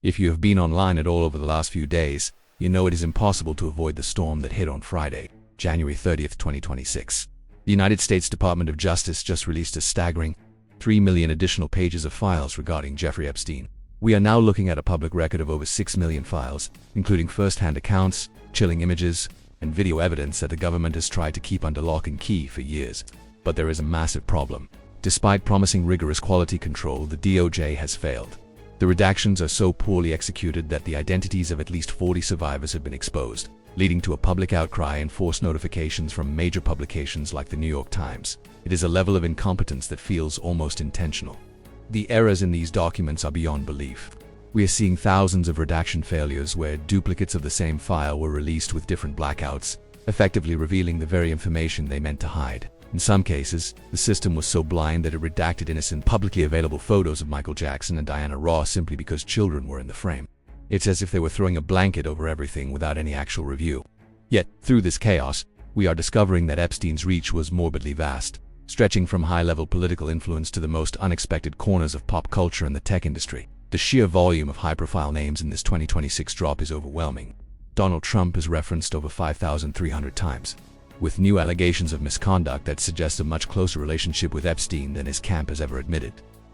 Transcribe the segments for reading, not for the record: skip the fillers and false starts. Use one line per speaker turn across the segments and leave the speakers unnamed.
If you have been online at all over the last few days, you know it is impossible to avoid the storm that hit on Friday, January 30th, 2026. The United States Department of Justice just released a staggering 3 million additional pages of files regarding Jeffrey Epstein. We are now looking at a public record of over 6 million files, including first-hand accounts, chilling images, and video evidence that the government has tried to keep under lock and key for years. But there is a massive problem. Despite promising rigorous quality control, the DOJ has failed. The redactions are so poorly executed that the identities of at least 40 survivors have been exposed, leading to a public outcry and forced notifications from major publications like the New York Times. It is a level of incompetence that feels almost intentional. The errors in these documents are beyond belief. We are seeing thousands of redaction failures where duplicates of the same file were released with different blackouts, effectively revealing the very information they meant to hide. In some cases, the system was so blind that it redacted innocent publicly available photos of Michael Jackson and Diana Ross simply because children were in the frame. It's as if they were throwing a blanket over everything without any actual review. Yet, through this chaos, we are discovering that Epstein's reach was morbidly vast, stretching from high-level political influence to the most unexpected corners of pop culture and the tech industry. The sheer volume of high-profile names in this 2026 drop is overwhelming. Donald Trump is referenced over 5,300 times, with new allegations of misconduct that suggest a much closer relationship with Epstein than his camp has ever admitted.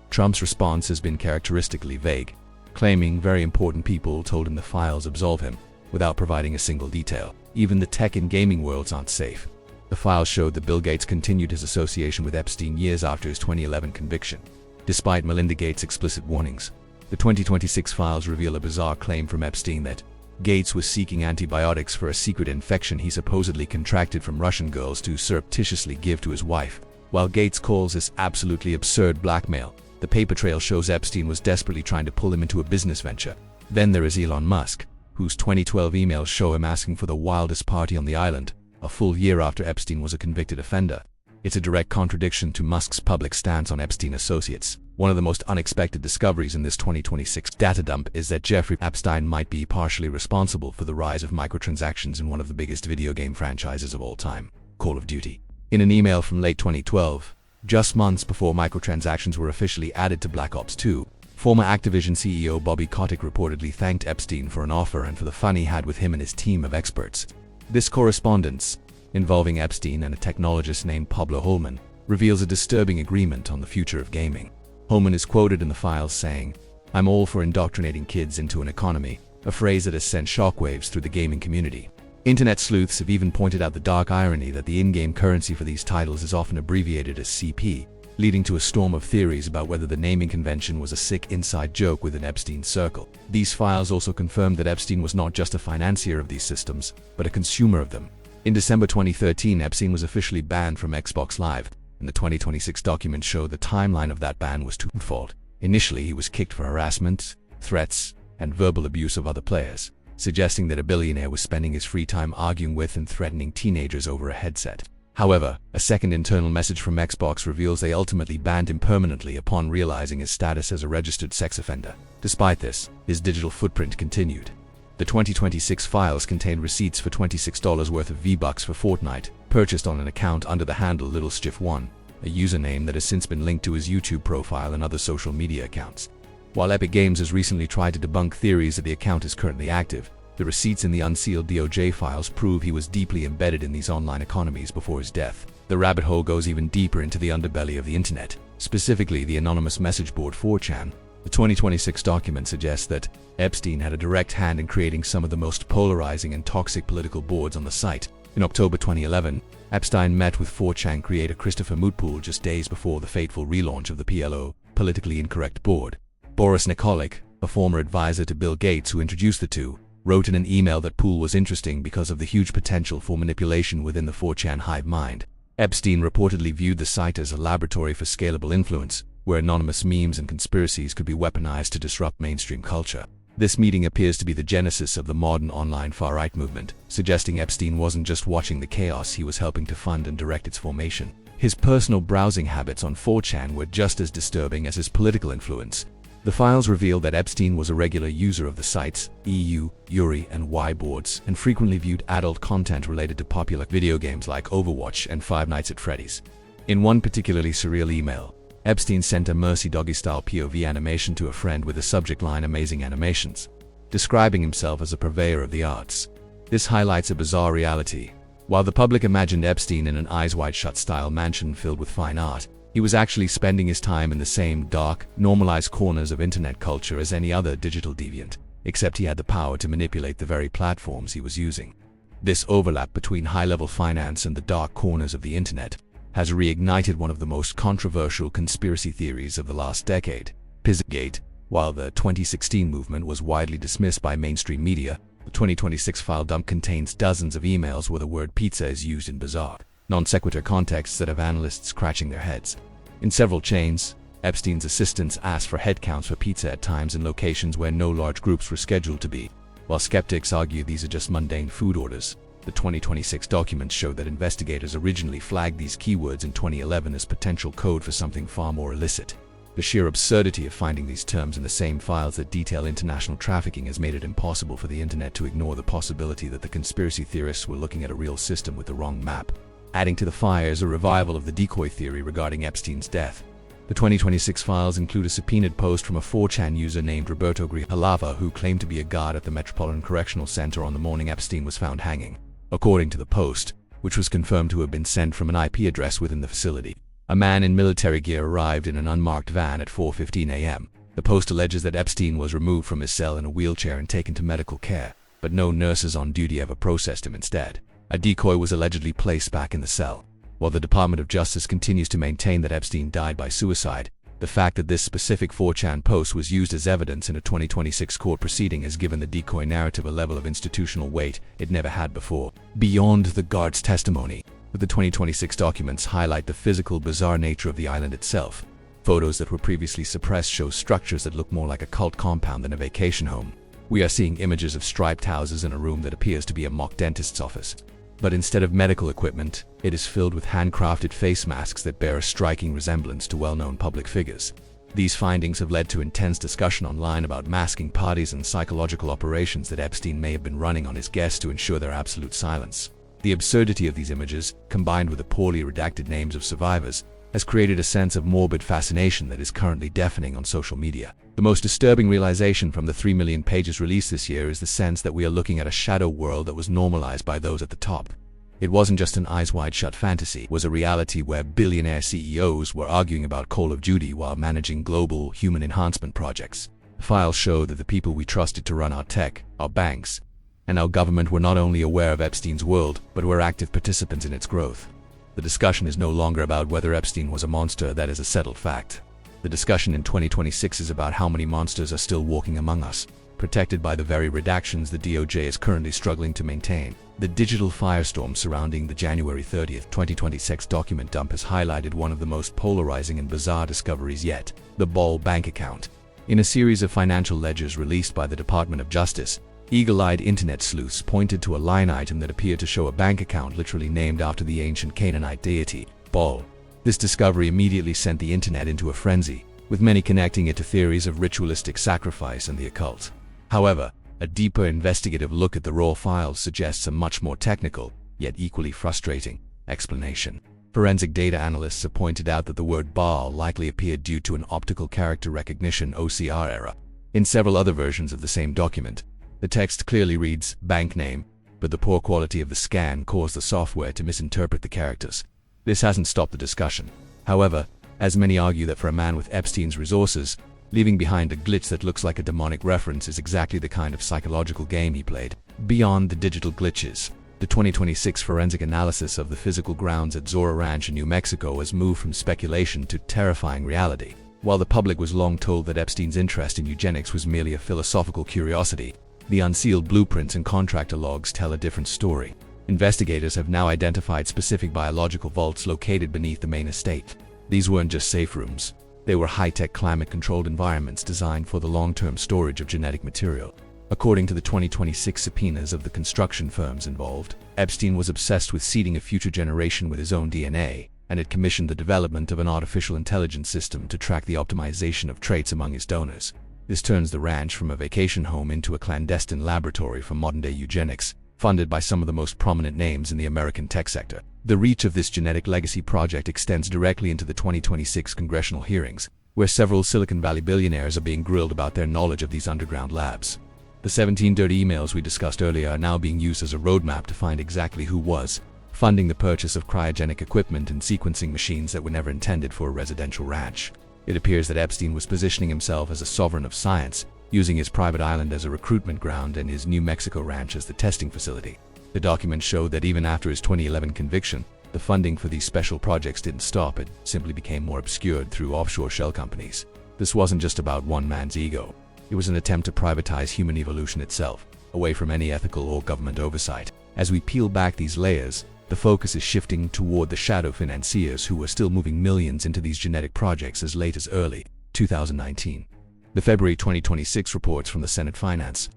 Trump's response has been characteristically vague, claiming very important people told him the files absolve him, without providing a single detail. Even the tech and gaming worlds aren't safe. The files showed that Bill Gates continued his association with Epstein years after his 2011 conviction, despite Melinda Gates' explicit warnings. The 2026 files reveal a bizarre claim from Epstein that Gates was seeking antibiotics for a secret infection he supposedly contracted from Russian girls to surreptitiously give to his wife. While Gates calls this absolutely absurd blackmail, the paper trail shows Epstein was desperately trying to pull him into a business venture. Then there is Elon Musk, whose 2012 emails show him asking for the wildest party on the island, a full year after Epstein was a convicted offender. It's a direct contradiction to Musk's public stance on Epstein associates. One of the most unexpected discoveries in this 2026 data dump is that Jeffrey Epstein might be partially responsible for the rise of microtransactions in one of the biggest video game franchises of all time, Call of Duty. In an email from late 2012, just months before microtransactions were officially added to Black Ops 2, former Activision CEO Bobby Kotick reportedly thanked Epstein for an offer and for the fun he had with him and his team of experts. This correspondence, involving Epstein and a technologist named Pablo Holman, reveals a disturbing agreement on the future of gaming. Holman is quoted in the files saying, "I'm all for indoctrinating kids into an economy," a phrase that has sent shockwaves through the gaming community. Internet sleuths have even pointed out the dark irony that the in-game currency for these titles is often abbreviated as CP, leading to a storm of theories about whether the naming convention was a sick inside joke within Epstein's circle. These files also confirmed that Epstein was not just a financier of these systems, but a consumer of them. In December 2013, Epstein was officially banned from Xbox Live, and the 2026 documents show the timeline of that ban was twofold. Initially, he was kicked for harassment, threats, and verbal abuse of other players, suggesting that a billionaire was spending his free time arguing with and threatening teenagers over a headset. However, a second internal message from Xbox reveals they ultimately banned him permanently upon realizing his status as a registered sex offender. Despite this, his digital footprint continued. The 2026 files contain receipts for $26 worth of V-Bucks for Fortnite, purchased on an account under the handle LittleStiff1, a username that has since been linked to his YouTube profile and other social media accounts. While Epic Games has recently tried to debunk theories that the account is currently active, the receipts in the Unsealed DOJ files prove he was deeply embedded in these online economies before his death. The rabbit hole goes even deeper into the underbelly of the internet, specifically the anonymous message board 4chan. The 2026 document suggests that Epstein had a direct hand in creating some of the most polarizing and toxic political boards on the site. In October 2011, Epstein met with 4chan creator Christopher Mootpool just days before the fateful relaunch of the PLO, politically incorrect board. Boris Nikolic, a former advisor to Bill Gates who introduced the two, wrote in an email that Pool was interesting because of the huge potential for manipulation within the 4chan hive mind. Epstein reportedly viewed the site as a laboratory for scalable influence, where anonymous memes and conspiracies could be weaponized to disrupt mainstream culture. This meeting appears to be the genesis of the modern online far-right movement, suggesting Epstein wasn't just watching the chaos, he was helping to fund and direct its formation. His personal browsing habits on 4chan were just as disturbing as his political influence. The files reveal that Epstein was a regular user of the sites EU, Yuri, and Y boards, and frequently viewed adult content related to popular video games like Overwatch and Five Nights at Freddy's. In one particularly surreal email, Epstein sent a Mercy Doggy-style POV animation to a friend with the subject line "Amazing Animations," describing himself as a purveyor of the arts. This highlights a bizarre reality. While the public imagined Epstein in an eyes wide shut style mansion filled with fine art, he was actually spending his time in the same dark, normalized corners of internet culture as any other digital deviant, except he had the power to manipulate the very platforms he was using. This overlap between high-level finance and the dark corners of the internet has reignited one of the most controversial conspiracy theories of the last decade, Pizzagate. While the 2016 movement was widely dismissed by mainstream media, the 2026 file dump contains dozens of emails where the word pizza is used in bizarre, non-sequitur contexts that have analysts scratching their heads. In several chains, Epstein's assistants asked for headcounts for pizza at times and locations where no large groups were scheduled to be. While skeptics argue these are just mundane food orders, the 2026 documents show that investigators originally flagged these keywords in 2011 as potential code for something far more illicit. The sheer absurdity of finding these terms in the same files that detail international trafficking has made it impossible for the internet to ignore the possibility that the conspiracy theorists were looking at a real system with the wrong map. Adding to the fire is a revival of the decoy theory regarding Epstein's death. The 2026 files include a subpoenaed post from a 4chan user named Roberto Grijalva who claimed to be a guard at the Metropolitan Correctional Center on the morning Epstein was found hanging. According to the post, which was confirmed to have been sent from an IP address within the facility, a man in military gear arrived in an unmarked van at 4:15 a.m. The post alleges that Epstein was removed from his cell in a wheelchair and taken to medical care, but no nurses on duty ever processed him instead. A decoy was allegedly placed back in the cell. While the Department of Justice continues to maintain that Epstein died by suicide, the fact that this specific 4chan post was used as evidence in a 2026 court proceeding has given the decoy narrative a level of institutional weight it never had before. Beyond the guard's testimony, the 2026 documents highlight the physical, bizarre nature of the island itself. Photos that were previously suppressed show structures that look more like a cult compound than a vacation home. We are seeing images of striped houses in a room that appears to be a mock dentist's office. But instead of medical equipment, it is filled with handcrafted face masks that bear a striking resemblance to well-known public figures. These findings have led to intense discussion online about masking parties and psychological operations that Epstein may have been running on his guests to ensure their absolute silence. The absurdity of these images, combined with the poorly redacted names of survivors, has created a sense of morbid fascination that is currently deafening on social media. The most disturbing realization from the 3 million pages released this year is the sense that we are looking at a shadow world that was normalized by those at the top. It wasn't just an eyes-wide-shut fantasy, it was a reality where billionaire CEOs were arguing about Call of Duty while managing global human enhancement projects. The files show that the people we trusted to run our tech, our banks, and our government were not only aware of Epstein's world, but were active participants in its growth. The discussion is no longer about whether Epstein was a monster. That is a settled fact. The discussion in 2026 is about how many monsters are still walking among us, protected by the very redactions the DOJ is currently struggling to maintain. The digital firestorm surrounding the January 30th, 2026 document dump has highlighted one of the most polarizing and bizarre discoveries yet: the Baal bank account. In a series of financial ledgers released by the Department of Justice, eagle-eyed internet sleuths pointed to a line item that appeared to show a bank account literally named after the ancient Canaanite deity, Baal. This discovery immediately sent the internet into a frenzy, with many connecting it to theories of ritualistic sacrifice and the occult. However, a deeper investigative look at the raw files suggests a much more technical, yet equally frustrating, explanation. Forensic data analysts have pointed out that the word Baal likely appeared due to an optical character recognition (OCR) error. In several other versions of the same document, the text clearly reads bank name, but the poor quality of the scan caused the software to misinterpret the characters. This hasn't stopped the discussion. However, as many argue that for a man with Epstein's resources, leaving behind a glitch that looks like a demonic reference is exactly the kind of psychological game he played. Beyond the digital glitches, the 2026 forensic analysis of the physical grounds at Zorro Ranch in New Mexico has moved from speculation to terrifying reality. While the public was long told that Epstein's interest in eugenics was merely a philosophical curiosity, the unsealed blueprints and contractor logs tell a different story. Investigators have now identified specific biological vaults located beneath the main estate. These weren't just safe rooms. They were high-tech, climate-controlled environments designed for the long-term storage of genetic material. According to the 2026 subpoenas of the construction firms involved, Epstein was obsessed with seeding a future generation with his own DNA, and had commissioned the development of an artificial intelligence system to track the optimization of traits among his donors. This turns the ranch from a vacation home into a clandestine laboratory for modern-day eugenics, funded by some of the most prominent names in the American tech sector. The reach of this genetic legacy project extends directly into the 2026 congressional hearings, where several Silicon Valley billionaires are being grilled about their knowledge of these underground labs. The 17 dirty emails we discussed earlier are now being used as a roadmap to find exactly who was funding the purchase of cryogenic equipment and sequencing machines that were never intended for a residential ranch. It appears that Epstein was positioning himself as a sovereign of science, using his private island as a recruitment ground and his New Mexico ranch as the testing facility. The documents show that even after his 2011 conviction, the funding for these special projects didn't stop. It simply became more obscured through offshore shell companies. This wasn't just about one man's ego. It was an attempt to privatize human evolution itself, away from any ethical or government oversight. As we peel back these layers, the focus is shifting toward the shadow financiers who were still moving millions into these genetic projects as late as early 2019. The February 2026 reports from the Senate Finance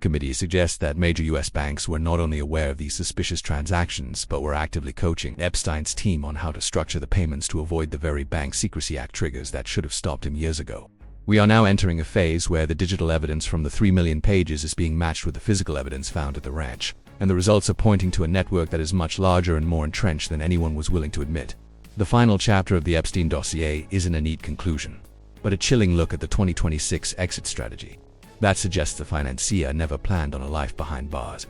Committee suggest that major U.S. banks were not only aware of these suspicious transactions, but were actively coaching Epstein's team on how to structure the payments to avoid the very Bank Secrecy Act triggers that should have stopped him years ago. We are now entering a phase where the digital evidence from the 3 million pages is being matched with the physical evidence found at the ranch, and the results are pointing to a network that is much larger and more entrenched than anyone was willing to admit. The final chapter of the Epstein dossier isn't a neat conclusion, but a chilling look at the 2026 exit strategy. That suggests the financier never planned on a life behind bars.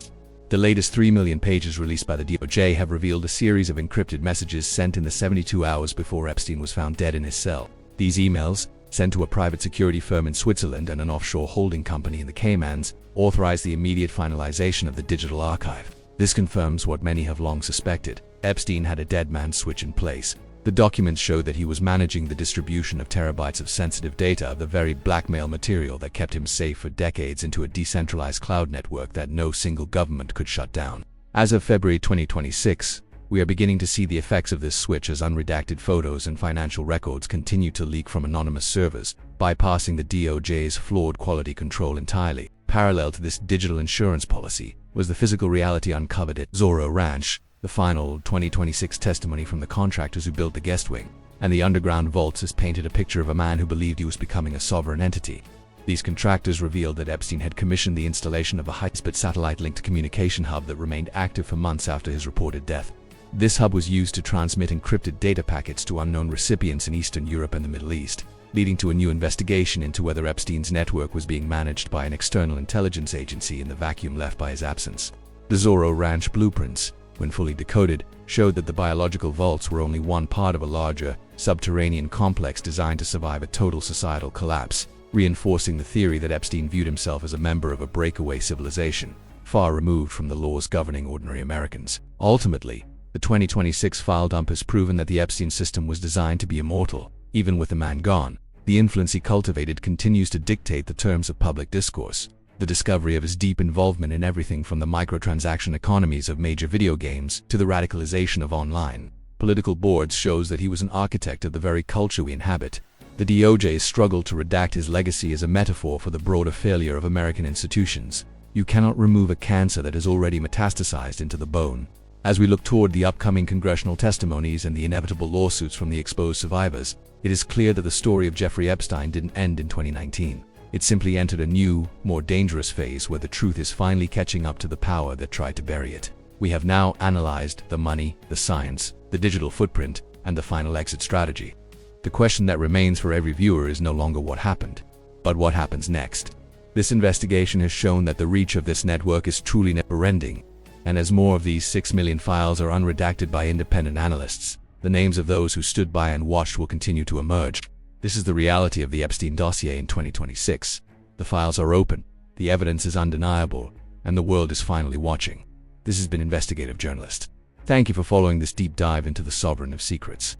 The latest 3 million pages released by the DOJ have revealed a series of encrypted messages sent in the 72 hours before Epstein was found dead in his cell. These emails, sent to a private security firm in Switzerland and an offshore holding company in the Caymans, authorized the immediate finalization of the digital archive. This confirms what many have long suspected. Epstein had a dead man's switch in place. The documents show that he was managing the distribution of terabytes of sensitive data, the very blackmail material that kept him safe for decades, into a decentralized cloud network that no single government could shut down. As of February 2026, we are beginning to see the effects of this switch as unredacted photos and financial records continue to leak from anonymous servers, bypassing the DOJ's flawed quality control entirely. Parallel to this digital insurance policy was the physical reality uncovered at Zorro Ranch, the final 2026 testimony from the contractors who built the guest wing, and the underground vaults has painted a picture of a man who believed he was becoming a sovereign entity. These contractors revealed that Epstein had commissioned the installation of a high-speed satellite-linked communication hub that remained active for months after his reported death. This hub was used to transmit encrypted data packets to unknown recipients in Eastern Europe and the Middle East, leading to a new investigation into whether Epstein's network was being managed by an external intelligence agency in the vacuum left by his absence. The Zorro Ranch blueprints, when fully decoded, showed that the biological vaults were only one part of a larger, subterranean complex designed to survive a total societal collapse, reinforcing the theory that Epstein viewed himself as a member of a breakaway civilization, far removed from the laws governing ordinary Americans. Ultimately, the 2026 file dump has proven that the Epstein system was designed to be immortal. Even with the man gone, the influence he cultivated continues to dictate the terms of public discourse. The discovery of his deep involvement in everything from the microtransaction economies of major video games to the radicalization of online political boards shows that he was an architect of the very culture we inhabit. The DOJ's struggle to redact his legacy is a metaphor for the broader failure of American institutions. You cannot remove a cancer that has already metastasized into the bone. As we look toward the upcoming congressional testimonies and the inevitable lawsuits from the exposed survivors, it is clear that the story of Jeffrey Epstein didn't end in 2019. It simply entered a new, more dangerous phase where the truth is finally catching up to the power that tried to bury it. We have now analyzed the money, the science, the digital footprint, and the final exit strategy. The question that remains for every viewer is no longer what happened, but what happens next. This investigation has shown that the reach of this network is truly never-ending, and as more of these 6 million files are unredacted by independent analysts, the names of those who stood by and watched will continue to emerge. This is the reality of the Epstein dossier in 2026. The files are open, the evidence is undeniable, and the world is finally watching. This has been Investigative Journalist. Thank you for following this deep dive into the Sovereign of Secrets.